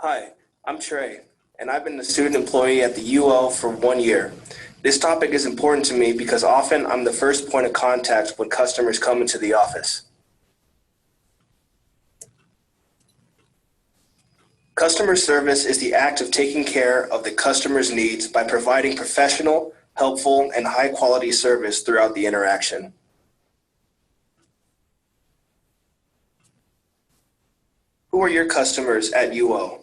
Hi, I'm Trey, and I've been a student employee at the UO for 1 year. This topic is important to me because often I'm the first point of contact when customers come into the office. Customer service is the act of taking care of the customer's needs by providing professional, helpful, and high-quality service throughout the interaction. Who are your customers at UO?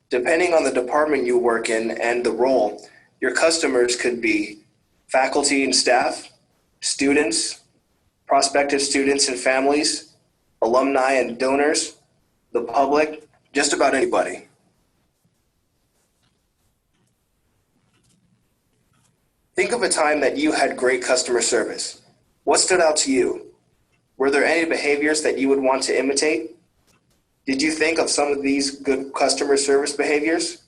Depending on the department you work in and the role, your customers could be faculty and staff, students, prospective students and families, alumni and donors, the public, just about anybody. Think of a time that you had great customer service. What stood out to you? Were there any behaviors that you would want to imitate? Did you think of some of these good customer service behaviors?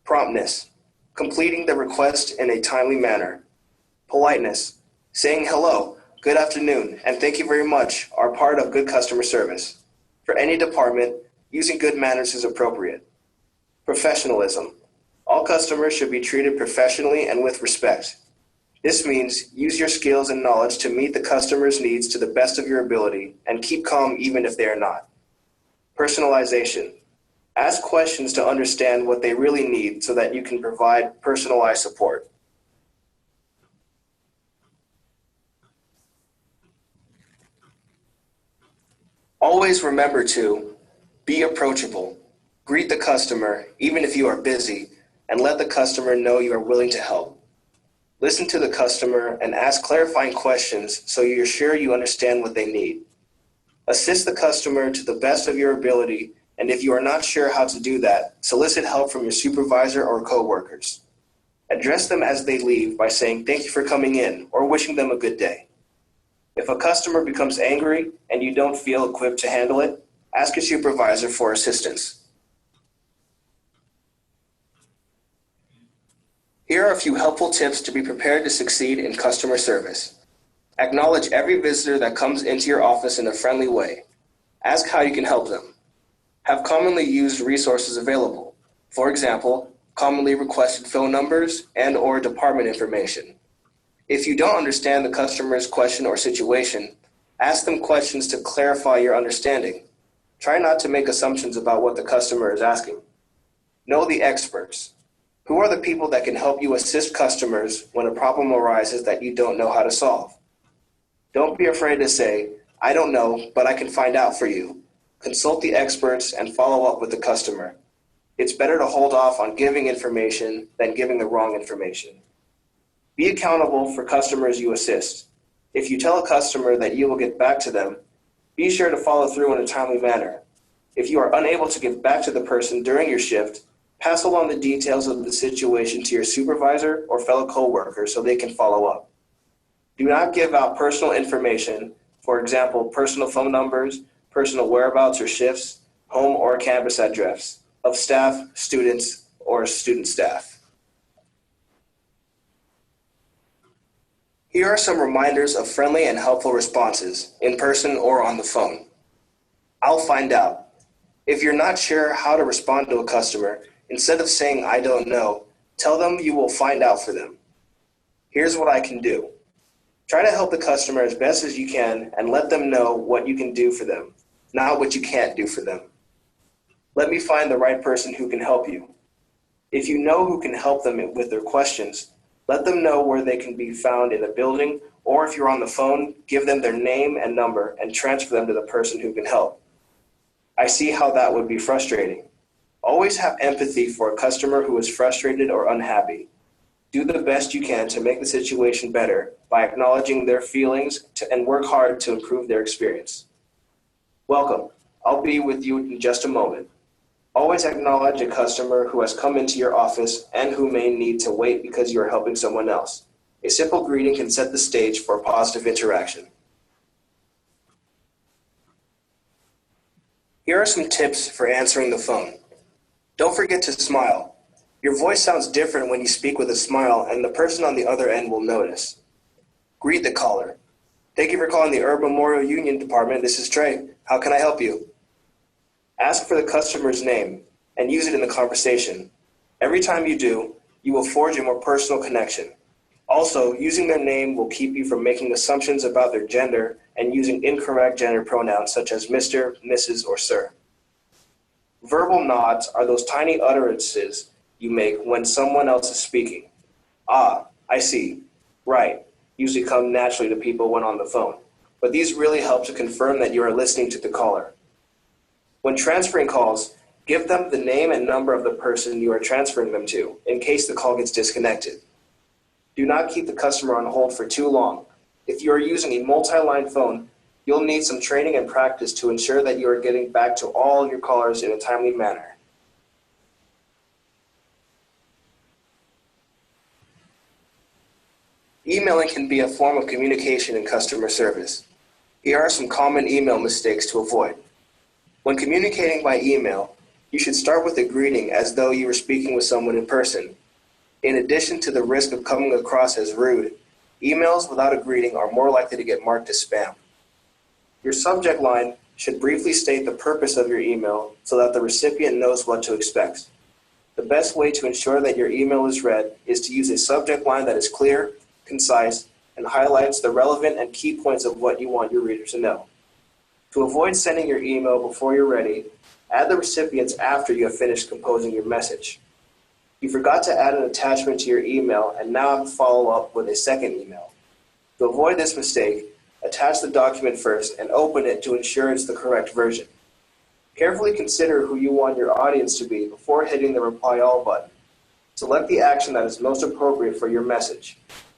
Promptness, completing the request in a timely manner. Politeness, saying hello, good afternoon, and thank you very much are part of good customer service. For any department, using good manners is appropriate. Professionalism, all customers should be treated professionally and with respect. This means use your skills and knowledge to meet the customer's needs to the best of your ability and keep calm even if they are not. Personalization, ask questions to understand what they really need so that you can provide personalized support. Always remember to be approachable, greet the customer even if you are busy, and let the customer know you are willing to help. Listen to the customer and ask clarifying questions so you're sure you understand what they need. Assist the customer to the best of your ability, and if you are not sure how to do that, solicit help from your supervisor or coworkers. Address them as they leave by saying thank you for coming in or wishing them a good day. If a customer becomes angry and you don't feel equipped to handle it, ask your supervisor for assistance. Here are a few helpful tips to be prepared to succeed in customer service. Acknowledge every visitor that comes into your office in a friendly way. Ask how you can help them. Have commonly used resources available. For example, commonly requested phone numbers and/or department information. If you don't understand the customer's question or situation, ask them questions to clarify your understanding. Try not to make assumptions about what the customer is asking. Know the experts. Who are the people that can help you assist customers when a problem arises that you don't know how to solve? Don't be afraid to say, I don't know, but I can find out for you. Consult the experts and follow up with the customer. It's better to hold off on giving information than giving the wrong information. Be accountable for customers you assist. If you tell a customer that you will get back to them, be sure to follow through in a timely manner. If you are unable to get back to the person during your shift, pass along the details of the situation to your supervisor or fellow coworkers so they can follow up. Do not give out personal information, for example, personal phone numbers, personal whereabouts or shifts, home or campus address, of staff, students, or student staff. Here are some reminders of friendly and helpful responses, in person or on the phone. I'll find out. If you're not sure how to respond to a customer, instead of saying, I don't know, tell them you will find out for them. Here's what I can do. Try to help the customer as best as you can and let them know what you can do for them, not what you can't do for them. Let me find the right person who can help you. If you know who can help them with their questions, let them know where they can be found in the building, or if you're on the phone, give them their name and number and transfer them to the person who can help. I see how that would be frustrating. Always have empathy for a customer who is frustrated or unhappy. Do the best you can to make the situation better by acknowledging their feelings and work hard to improve their experience. Welcome. I'll be with you in just a moment. Always acknowledge a customer who has come into your office and who may need to wait because you are helping someone else. A simple greeting can set the stage for a positive interaction. Here are some tips for answering the phone. Don't forget to smile. Your voice sounds different when you speak with a smile, and the person on the other end will notice. Greet the caller. Thank you for calling the Urban Memorial Union Department. This is Trey. How can I help you? Ask for the customer's name. and use it in the conversation. Every time you do, you will forge a more personal connection. Also, using their name will keep you from making assumptions about their gender and using incorrect gender pronouns such as Mr., Mrs., or Sir. Verbal nods are those tiny utterances you make when someone else is speaking. Ah, I see. Right. Usually come naturally to people when on the phone. But these really help to confirm that you are listening to the caller. When transferring calls, give them the name and number of the person you are transferring them to in case the call gets disconnected. Do not keep the customer on hold for too long. If you are using a multi-line phone, you'll need some training and practice to ensure that you are getting back to all your callers in a timely manner. Emailing can be a form of communication in customer service. Here are some common email mistakes to avoid. When communicating by email, you should start with a greeting as though you were speaking with someone in person. In addition to the risk of coming across as rude, emails without a greeting are more likely to get marked as spam. Your subject line should briefly state the purpose of your email so that the recipient knows what to expect. The best way to ensure that your email is read is to use a subject line that is clear, concise, and highlights the relevant and key points of what you want your reader to know. To avoid sending your email before you're ready, add the recipients after you have finished composing your message. You forgot to add an attachment to your email and now have to follow up with a second email. To avoid this mistake, attach the document first and open it to ensure it's the correct version. Carefully consider who you want your audience to be before hitting the Reply All button. Select the action that is most appropriate for your message.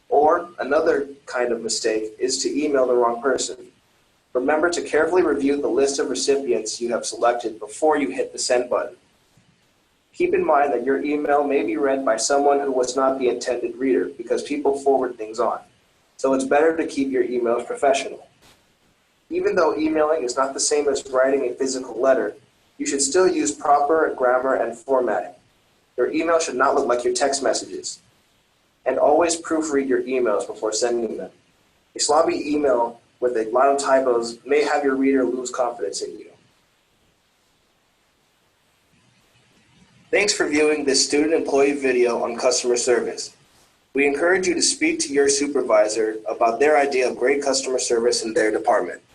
Or, another kind of mistake is to email the wrong person. Remember to carefully review the list of recipients you have selected before you hit the send button. Keep in mind that your email may be read by someone who was not the intended reader because people forward things on. So it's better to keep your emails professional. Even though emailing is not the same as writing a physical letter, you should still use proper grammar and formatting. Your email should not look like your text messages. And always proofread your emails before sending them. A sloppy email with a lot of typos may have your reader lose confidence in you. Thanks for viewing this student-employee video on customer service. We encourage you to speak to your supervisor about their idea of great customer service in their department.